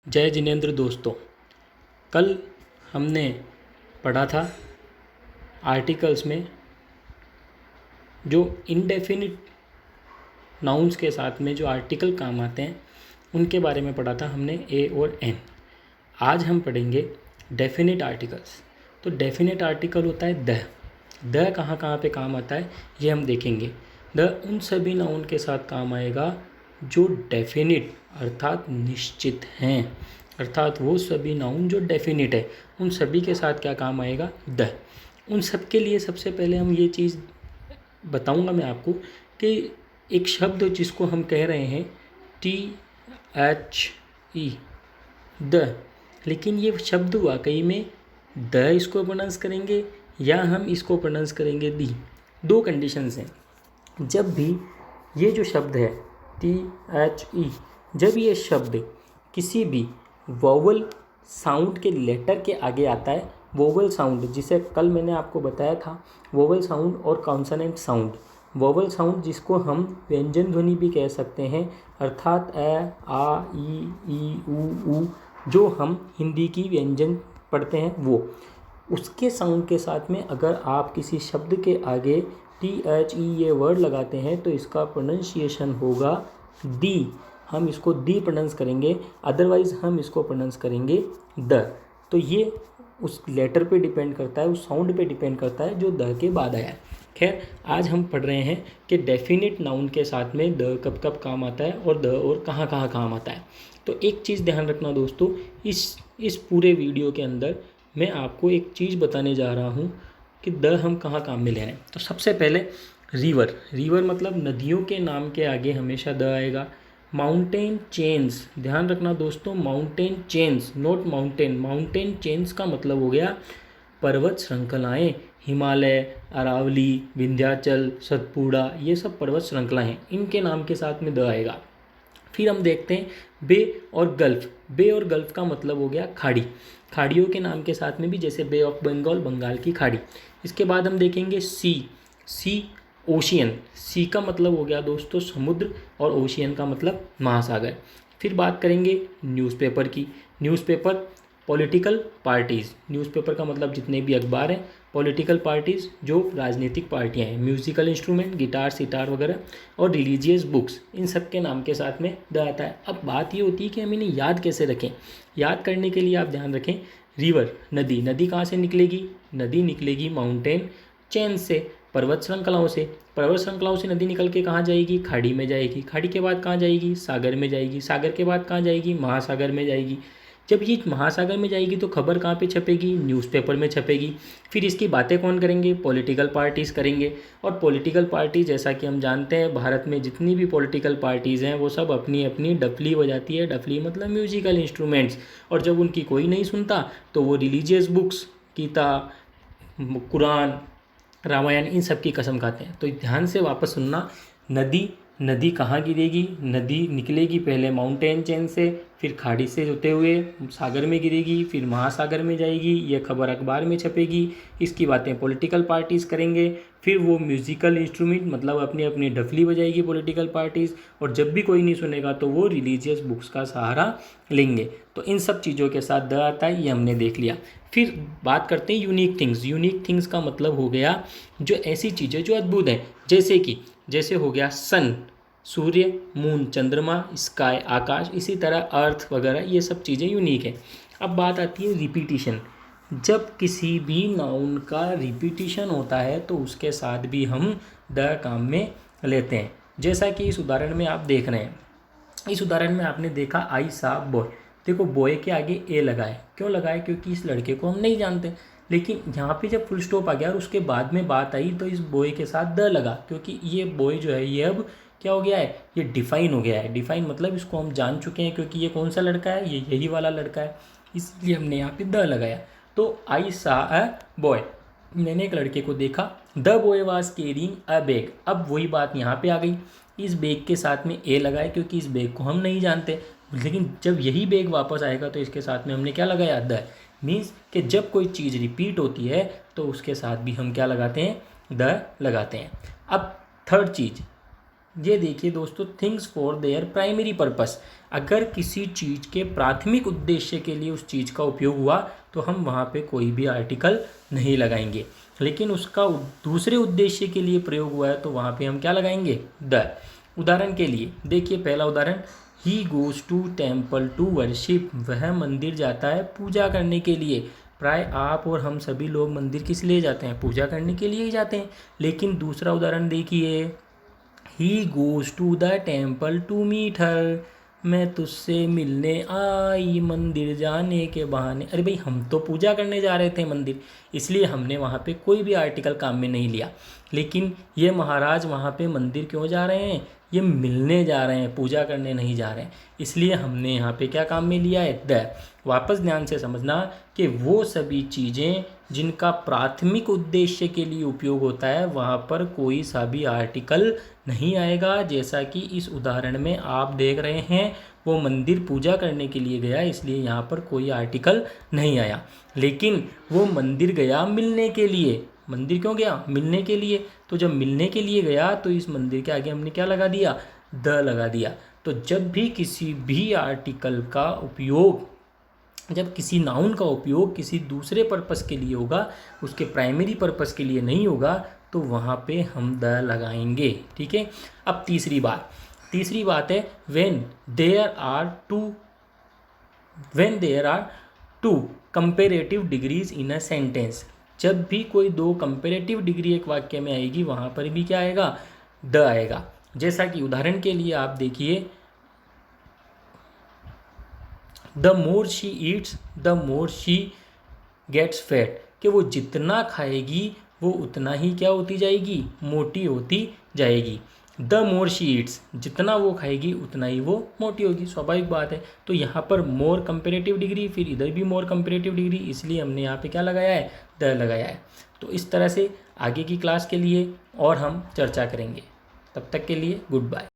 जय जिनेंद्र दोस्तों, कल हमने पढ़ा था आर्टिकल्स में जो इनडेफिनिट नाउन्स के साथ में जो आर्टिकल काम आते हैं उनके बारे में पढ़ा था हमने ए और एन। आज हम पढ़ेंगे डेफिनिट आर्टिकल्स। तो डेफिनिट आर्टिकल होता है द कहाँ कहाँ पे काम आता है ये हम देखेंगे। द उन सभी नाउन के साथ काम आएगा जो डेफिनिट अर्थात निश्चित हैं, अर्थात वो सभी नाउन जो डेफिनिट है उन सभी के साथ क्या काम आएगा द। उन सब के लिए सबसे पहले हम ये चीज़ बताऊंगा मैं आपको कि एक शब्द जिसको हम कह रहे हैं THE द, लेकिन ये शब्द वाकई में द इसको प्रोनाउंस करेंगे या हम इसको प्रोनाउंस करेंगे दी। दो कंडीशंस हैं। जब भी ये जो शब्द है THE, जब ये शब्द किसी भी वोवल साउंड के लेटर के आगे आता है, वोवल साउंड जिसे कल मैंने आपको बताया था, वोवल साउंड और कॉन्सोनेंट साउंड। वोवल साउंड जिसको हम व्यंजन ध्वनि भी कह सकते हैं, अर्थात अ आ ई उ जो हम हिंदी की व्यंजन पढ़ते हैं वो, उसके साउंड के साथ में अगर आप किसी शब्द के आगे THE ये वर्ड लगाते हैं तो इसका प्रोनंसिएशन होगा दी। हम इसको दी प्रोनाउंस करेंगे, अदरवाइज़ हम इसको प्रोनाउंस करेंगे द। तो ये उस लेटर पे डिपेंड करता है, उस साउंड पे डिपेंड करता है जो द के बाद आया है। खैर, आज हम पढ़ रहे हैं कि डेफिनिट नाउन के साथ में द कब कब काम आता है और द और कहाँ कहाँ काम आता है। तो एक चीज़ ध्यान रखना दोस्तों, इस पूरे वीडियो के अंदर मैं आपको एक चीज़ बताने जा रहा हूँ कि द हम कहाँ काम में ले रहे हैं। तो सबसे पहले रिवर मतलब नदियों के नाम के आगे हमेशा द आएगा। माउंटेन चेन्स, ध्यान रखना दोस्तों, mountain chains note mountain. Mountain chains का मतलब हो गया पर्वत श्रृंखलाएँ। हिमालय, अरावली, विंध्याचल, सतपुड़ा, ये सब पर्वत श्रृंखलाएँ हैं, इनके नाम के साथ में द आएगा। फिर हम देखते हैं बे और गल्फ। बे और गल्फ का मतलब हो गया खाड़ी, खाड़ियों के नाम के साथ में भी, जैसे बे ऑफ बंगाल, बंगाल की खाड़ी। इसके बाद हम देखेंगे सी ओशियन। सी का मतलब हो गया दोस्तों समुद्र और ओशियन का मतलब महासागर। फिर बात करेंगे न्यूज़पेपर की। न्यूज़पेपर पॉलिटिकल पार्टीज़, न्यूज़पेपर का मतलब जितने भी अखबार हैं, पॉलिटिकल पार्टीज़ जो राजनीतिक पार्टियां हैं, म्यूज़िकल इंस्ट्रूमेंट गिटार सितार वगैरह, और रिलीजियस बुक्स, इन सब के नाम के साथ में द आता है। अब बात ये होती है कि हम इन्हें याद कैसे रखें। याद करने के लिए आप ध्यान रखें, रिवर नदी, नदी कहाँ से निकलेगी? नदी निकलेगी माउंटेन चेन से, पर्वत श्रृंखलाओं से। पर्वत श्रृंखलाओं से नदी निकल के कहाँ जाएगी? खाड़ी में जाएगी। खाड़ी के बाद कहाँ जाएगी? सागर में जाएगी। सागर के बाद कहाँ जाएगी? महासागर में जाएगी। जब ये महासागर में जाएगी तो खबर कहाँ पे छपेगी? न्यूज़पेपर में छपेगी। फिर इसकी बातें कौन करेंगे? पॉलिटिकल पार्टीज़ करेंगे। और पॉलिटिकल पार्टी, जैसा कि हम जानते हैं, भारत में जितनी भी पॉलिटिकल पार्टीज़ हैं वो सब अपनी अपनी डफली बजाती है। डफली मतलब म्यूजिकल इंस्ट्रूमेंट्स। और जब उनकी कोई नहीं सुनता तो वो रिलीजियस बुक्स, गीता, कुरान, रामायण, इन सब की कसम खाते हैं। तो ध्यान से वापस सुनना, नदी कहाँ गिरेगी? नदी निकलेगी पहले माउंटेन चेन से, फिर खाड़ी से होते हुए सागर में गिरेगी, फिर महासागर में जाएगी। ये खबर अखबार में छपेगी। इसकी बातें पॉलिटिकल पार्टीज़ करेंगे। फिर वो म्यूज़िकल इंस्ट्रूमेंट मतलब अपनी अपनी डफली बजाएगी पॉलिटिकल पार्टीज़। और जब भी कोई नहीं सुनेगा तो वो रिलीजियस बुक्स का सहारा लेंगे। तो इन सब चीज़ों के साथ द आता है, ये हमने देख लिया। फिर बात करते हैं यूनिक थिंग्स। यूनिक थिंग्स का मतलब हो गया जो ऐसी चीज़ें जो अद्भुत हैं, जैसे हो गया सन सूर्य, मून चंद्रमा, स्काई आकाश, इसी तरह अर्थ वगैरह, ये सब चीज़ें यूनिक हैं। अब बात आती है रिपीटिशन। जब किसी भी नाउन का रिपीटिशन होता है तो उसके साथ भी हम द काम में लेते हैं। जैसा कि इस उदाहरण में आप देख रहे हैं, इस उदाहरण में आपने देखा आई सा बॉय। देखो बॉय के आगे ए लगाए, क्यों लगाए? क्योंकि इस लड़के को हम नहीं जानते। लेकिन यहाँ पे जब फुल स्टॉप आ गया और उसके बाद में बात आई तो इस बॉय के साथ द लगा, क्योंकि ये बॉय जो है ये अब क्या हो गया है? ये डिफाइन हो गया है। डिफाइन मतलब इसको हम जान चुके हैं, क्योंकि ये कौन सा लड़का है? ये यही वाला लड़का है, इसलिए हमने यहाँ पे द लगाया। तो आई सा अ बॉय, मैंने एक लड़के को देखा। The boy was carrying a bag. अब वही बात यहाँ पे आ गई, इस बैग के साथ में ए लगाए क्योंकि इस बैग को हम नहीं जानते। लेकिन जब यही बैग वापस आएगा तो इसके साथ में हमने क्या लगाया? द। मीन्स कि जब कोई चीज़ रिपीट होती है तो उसके साथ भी हम क्या लगाते हैं? द लगाते हैं। अब थर्ड चीज़, ये देखिए दोस्तों, things for their primary purpose. अगर किसी चीज़ के प्राथमिक उद्देश्य के लिए उस चीज़ का उपयोग हुआ तो हम वहाँ पे कोई भी आर्टिकल नहीं लगाएंगे, लेकिन उसका दूसरे उद्देश्य के लिए प्रयोग हुआ है तो वहाँ पे हम क्या लगाएंगे, द। उदाहरण के लिए देखिए पहला उदाहरण, he goes to temple to worship, वह मंदिर जाता है पूजा करने के लिए। प्राय आप और हम सभी लोग मंदिर किस लिए जाते हैं, पूजा करने के लिए ही जाते हैं। लेकिन दूसरा उदाहरण देखिए, he goes to the temple to meet her, मैं तुझसे मिलने आई मंदिर जाने के बहाने। अरे भाई, हम तो पूजा करने जा रहे थे मंदिर, इसलिए हमने वहाँ पे कोई भी आर्टिकल काम में नहीं लिया। लेकिन ये महाराज वहाँ पे मंदिर क्यों जा रहे हैं, ये मिलने जा रहे हैं, पूजा करने नहीं जा रहे हैं, इसलिए हमने यहाँ पे क्या काम में लिया है, द। वापस ध्यान से समझना कि वो सभी चीज़ें जिनका प्राथमिक उद्देश्य के लिए उपयोग होता है वहाँ पर कोई सा भी आर्टिकल नहीं आएगा। जैसा कि इस उदाहरण में आप देख रहे हैं, वो मंदिर पूजा करने के लिए गया, इसलिए यहाँ पर कोई आर्टिकल नहीं आया। लेकिन वो मंदिर गया मिलने के लिए। मंदिर क्यों गया, मिलने के लिए। तो जब मिलने के लिए गया तो इस मंदिर के आगे हमने क्या लगा दिया, द लगा दिया। तो जब भी किसी भी आर्टिकल का उपयोग, जब किसी नाउन का उपयोग किसी दूसरे पर्पस के लिए होगा, उसके प्राइमरी पर्पस के लिए नहीं होगा, तो वहाँ पे हम द लगाएंगे। ठीक है। अब तीसरी बात है when there are two comparative degrees in a sentence. जब भी कोई दो कंपेरेटिव डिग्री एक वाक्य में आएगी वहाँ पर भी क्या आएगा, द आएगा। जैसा कि उदाहरण के लिए आप देखिए, the more she eats the more she gets fat, कि वो जितना खाएगी वो उतना ही क्या होती जाएगी, मोटी होती जाएगी। द मोर शी ईट्स, जितना वो खाएगी उतना ही वो मोटी होगी, स्वाभाविक बात है। तो यहाँ पर मोर कंपेरेटिव डिग्री, फिर इधर भी मोर कंपेरेटिव डिग्री, इसलिए हमने यहाँ पे क्या लगाया है, द लगाया है। तो इस तरह से आगे की क्लास के लिए और हम चर्चा करेंगे। तब तक के लिए गुड बाय।